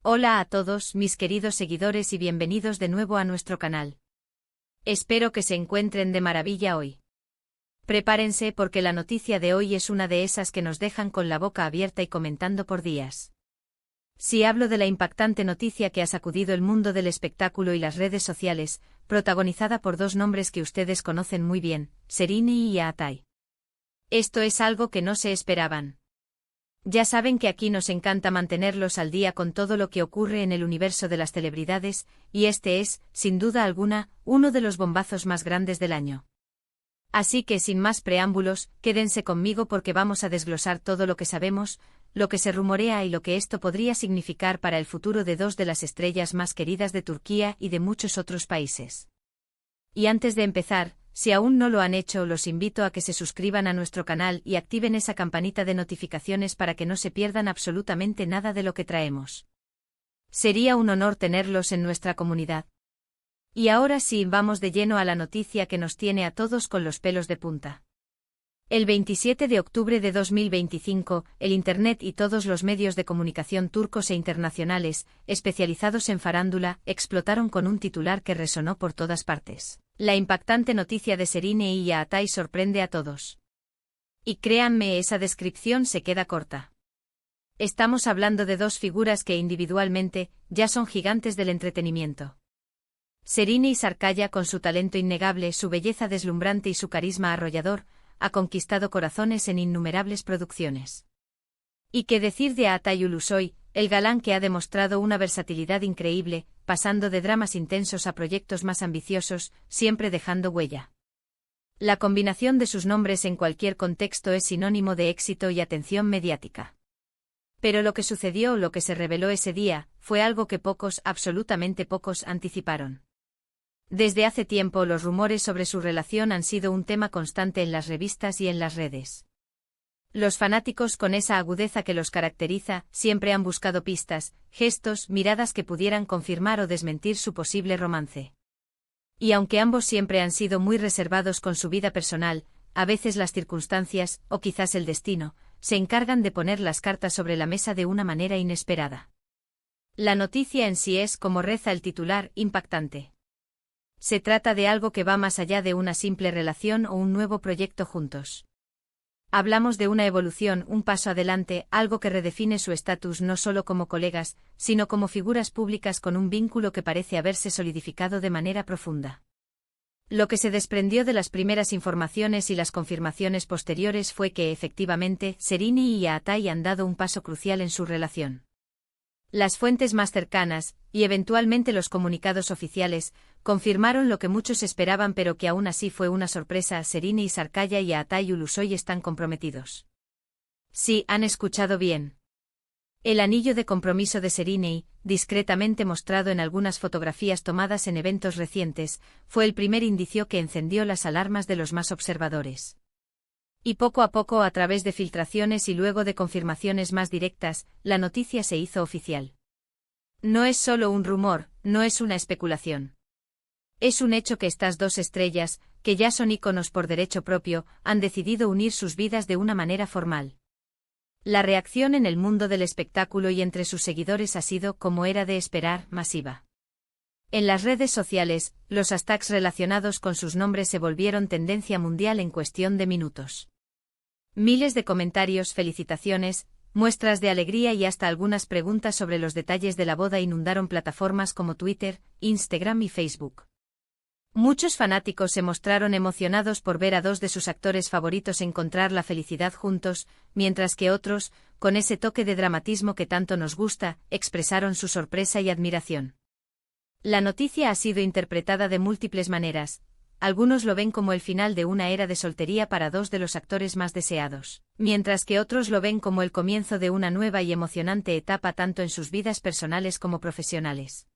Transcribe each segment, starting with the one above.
Hola a todos mis queridos seguidores y bienvenidos de nuevo a nuestro canal. Espero que se encuentren de maravilla hoy. Prepárense porque la noticia de hoy es una de esas que nos dejan con la boca abierta y comentando por días. Si hablo de la impactante noticia que ha sacudido el mundo del espectáculo y las redes sociales, protagonizada por dos nombres que ustedes conocen muy bien, Serrini y Aatai. Esto es algo que no se esperaban. Ya saben que aquí nos encanta mantenerlos al día con todo lo que ocurre en el universo de las celebridades, y este es, sin duda alguna, uno de los bombazos más grandes del año. Así que sin más preámbulos, quédense conmigo porque vamos a desglosar todo lo que sabemos, lo que se rumorea y lo que esto podría significar para el futuro de dos de las estrellas más queridas de Turquía y de muchos otros países. Y antes de empezar, si aún no lo han hecho, los invito a que se suscriban a nuestro canal y activen esa campanita de notificaciones para que no se pierdan absolutamente nada de lo que traemos. Sería un honor tenerlos en nuestra comunidad. Y ahora sí, vamos de lleno a la noticia que nos tiene a todos con los pelos de punta. El 27 de octubre de 2025, el Internet y todos los medios de comunicación turcos e internacionales, especializados en farándula, explotaron con un titular que resonó por todas partes. La impactante noticia de Serrini y Aatai sorprende a todos. Y créanme, esa descripción se queda corta. Estamos hablando de dos figuras que individualmente, ya son gigantes del entretenimiento. Serrini Sarkaya, con su talento innegable, su belleza deslumbrante y su carisma arrollador, ha conquistado corazones en innumerables producciones. ¿Y qué decir de Aatai Ulusoy, el galán que ha demostrado una versatilidad increíble, pasando de dramas intensos a proyectos más ambiciosos, siempre dejando huella? La combinación de sus nombres en cualquier contexto es sinónimo de éxito y atención mediática. Pero lo que sucedió, lo que se reveló ese día, fue algo que pocos, absolutamente pocos, anticiparon. Desde hace tiempo los rumores sobre su relación han sido un tema constante en las revistas y en las redes. Los fanáticos, con esa agudeza que los caracteriza, siempre han buscado pistas, gestos, miradas que pudieran confirmar o desmentir su posible romance. Y aunque ambos siempre han sido muy reservados con su vida personal, a veces las circunstancias, o quizás el destino, se encargan de poner las cartas sobre la mesa de una manera inesperada. La noticia en sí es, como reza el titular, impactante. Se trata de algo que va más allá de una simple relación o un nuevo proyecto juntos. Hablamos de una evolución, un paso adelante, algo que redefine su estatus no solo como colegas, sino como figuras públicas con un vínculo que parece haberse solidificado de manera profunda. Lo que se desprendió de las primeras informaciones y las confirmaciones posteriores fue que efectivamente Serrini y Aatai han dado un paso crucial en su relación. Las fuentes más cercanas, y eventualmente los comunicados oficiales, confirmaron lo que muchos esperaban pero que aún así fue una sorpresa: Serrini Sarkaya y Aatai Ulusoy están comprometidos. Sí, han escuchado bien. El anillo de compromiso de Serrini, discretamente mostrado en algunas fotografías tomadas en eventos recientes, fue el primer indicio que encendió las alarmas de los más observadores. Y poco a poco, a través de filtraciones y luego de confirmaciones más directas, la noticia se hizo oficial. No es solo un rumor, no es una especulación. Es un hecho que estas dos estrellas, que ya son íconos por derecho propio, han decidido unir sus vidas de una manera formal. La reacción en el mundo del espectáculo y entre sus seguidores ha sido, como era de esperar, masiva. En las redes sociales, los hashtags relacionados con sus nombres se volvieron tendencia mundial en cuestión de minutos. Miles de comentarios, felicitaciones, muestras de alegría y hasta algunas preguntas sobre los detalles de la boda inundaron plataformas como Twitter, Instagram y Facebook. Muchos fanáticos se mostraron emocionados por ver a dos de sus actores favoritos encontrar la felicidad juntos, mientras que otros, con ese toque de dramatismo que tanto nos gusta, expresaron su sorpresa y admiración. La noticia ha sido interpretada de múltiples maneras. Algunos lo ven como el final de una era de soltería para dos de los actores más deseados, mientras que otros lo ven como el comienzo de una nueva y emocionante etapa tanto en sus vidas personales como profesionales.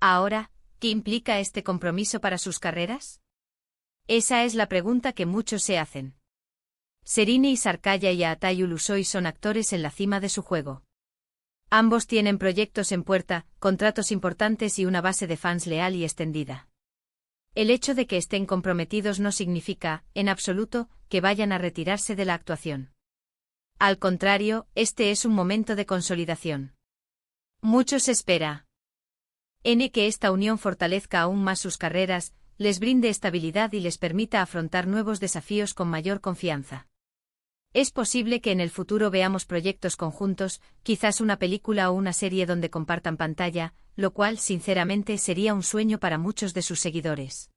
Ahora, ¿qué implica este compromiso para sus carreras? Esa es la pregunta que muchos se hacen. Serrini Sarkaya y Aatai Ulusoy son actores en la cima de su juego. Ambos tienen proyectos en puerta, contratos importantes y una base de fans leal y extendida. El hecho de que estén comprometidos no significa, en absoluto, que vayan a retirarse de la actuación. Al contrario, este es un momento de consolidación. Mucho se espera. Que esta unión fortalezca aún más sus carreras, les brinde estabilidad y les permita afrontar nuevos desafíos con mayor confianza. Es posible que en el futuro veamos proyectos conjuntos, quizás una película o una serie donde compartan pantalla, lo cual, sinceramente, sería un sueño para muchos de sus seguidores.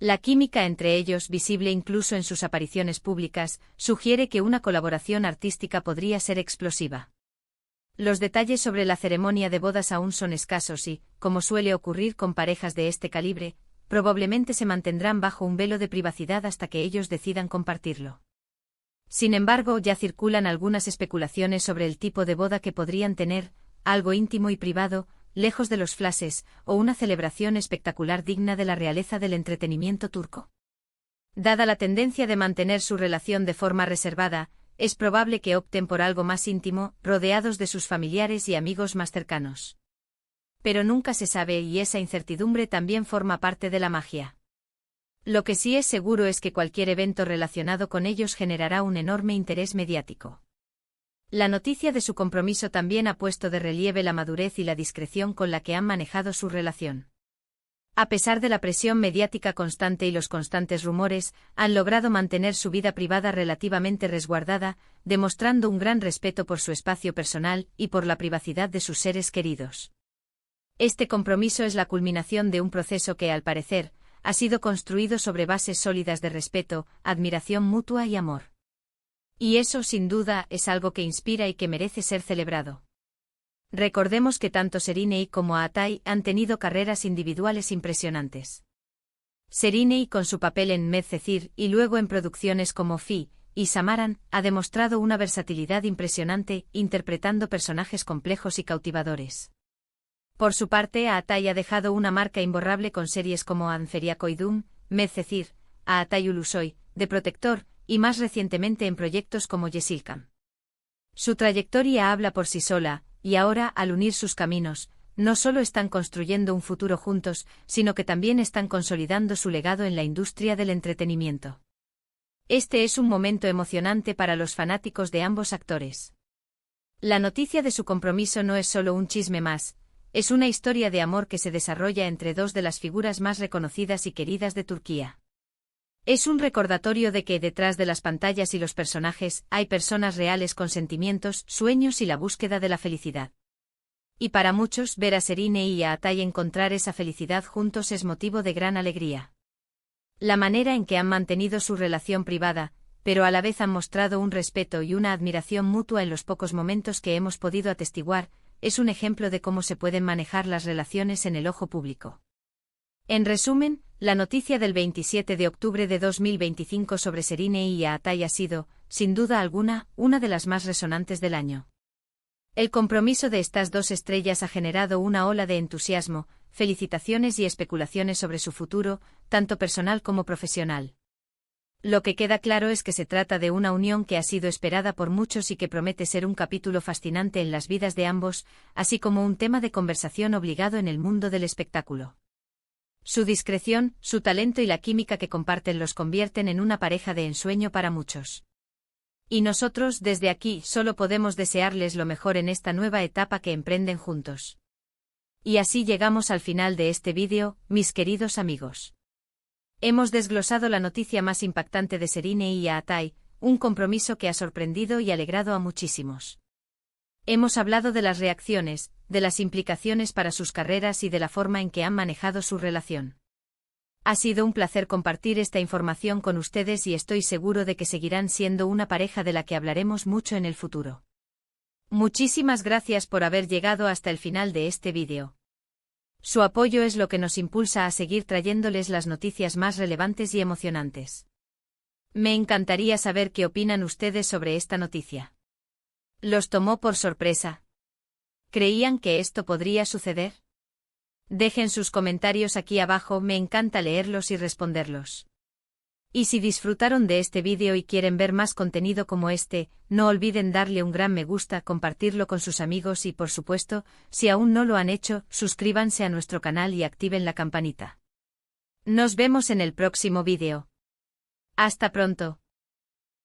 La química entre ellos, visible incluso en sus apariciones públicas, sugiere que una colaboración artística podría ser explosiva. Los detalles sobre la ceremonia de bodas aún son escasos y, como suele ocurrir con parejas de este calibre, probablemente se mantendrán bajo un velo de privacidad hasta que ellos decidan compartirlo. Sin embargo, ya circulan algunas especulaciones sobre el tipo de boda que podrían tener, algo íntimo y privado, lejos de los flashes, o una celebración espectacular digna de la realeza del entretenimiento turco. Dada la tendencia de mantener su relación de forma reservada, es probable que opten por algo más íntimo, rodeados de sus familiares y amigos más cercanos. Pero nunca se sabe y esa incertidumbre también forma parte de la magia. Lo que sí es seguro es que cualquier evento relacionado con ellos generará un enorme interés mediático. La noticia de su compromiso también ha puesto de relieve la madurez y la discreción con la que han manejado su relación. A pesar de la presión mediática constante y los constantes rumores, han logrado mantener su vida privada relativamente resguardada, demostrando un gran respeto por su espacio personal y por la privacidad de sus seres queridos. Este compromiso es la culminación de un proceso que, al parecer, ha sido construido sobre bases sólidas de respeto, admiración mutua y amor. Y eso, sin duda, es algo que inspira y que merece ser celebrado. Recordemos que tanto Şerinay como Atay han tenido carreras individuales impresionantes. Şerinay, con su papel en Medcezir y luego en producciones como Fi y Samaran, ha demostrado una versatilidad impresionante, interpretando personajes complejos y cautivadores. Por su parte, Atay ha dejado una marca imborrable con series como Anferia Koydum, Medcezir, Atay Ulusoy, The Protector, y más recientemente en proyectos como Yeşilçam. Su trayectoria habla por sí sola, y ahora, al unir sus caminos, no solo están construyendo un futuro juntos, sino que también están consolidando su legado en la industria del entretenimiento. Este es un momento emocionante para los fanáticos de ambos actores. La noticia de su compromiso no es solo un chisme más, es una historia de amor que se desarrolla entre dos de las figuras más reconocidas y queridas de Turquía. Es un recordatorio de que detrás de las pantallas y los personajes hay personas reales con sentimientos, sueños y la búsqueda de la felicidad. Y para muchos, ver a Şerinay y a Atay encontrar esa felicidad juntos es motivo de gran alegría. La manera en que han mantenido su relación privada, pero a la vez han mostrado un respeto y una admiración mutua en los pocos momentos que hemos podido atestiguar, es un ejemplo de cómo se pueden manejar las relaciones en el ojo público. En resumen, la noticia del 27 de octubre de 2025 sobre Şerinay y Atay ha sido, sin duda alguna, una de las más resonantes del año. El compromiso de estas dos estrellas ha generado una ola de entusiasmo, felicitaciones y especulaciones sobre su futuro, tanto personal como profesional. Lo que queda claro es que se trata de una unión que ha sido esperada por muchos y que promete ser un capítulo fascinante en las vidas de ambos, así como un tema de conversación obligado en el mundo del espectáculo. Su discreción, su talento y la química que comparten los convierten en una pareja de ensueño para muchos. Y nosotros, desde aquí, solo podemos desearles lo mejor en esta nueva etapa que emprenden juntos. Y así llegamos al final de este vídeo, mis queridos amigos. Hemos desglosado la noticia más impactante de Şerinay y Atay, un compromiso que ha sorprendido y alegrado a muchísimos. Hemos hablado de las reacciones, de las implicaciones para sus carreras y de la forma en que han manejado su relación. Ha sido un placer compartir esta información con ustedes y estoy seguro de que seguirán siendo una pareja de la que hablaremos mucho en el futuro. Muchísimas gracias por haber llegado hasta el final de este vídeo. Su apoyo es lo que nos impulsa a seguir trayéndoles las noticias más relevantes y emocionantes. Me encantaría saber qué opinan ustedes sobre esta noticia. ¿Los tomó por sorpresa? ¿Creían que esto podría suceder? Dejen sus comentarios aquí abajo, me encanta leerlos y responderlos. Y si disfrutaron de este vídeo y quieren ver más contenido como este, no olviden darle un gran me gusta, compartirlo con sus amigos y, por supuesto, si aún no lo han hecho, suscríbanse a nuestro canal y activen la campanita. Nos vemos en el próximo vídeo. Hasta pronto.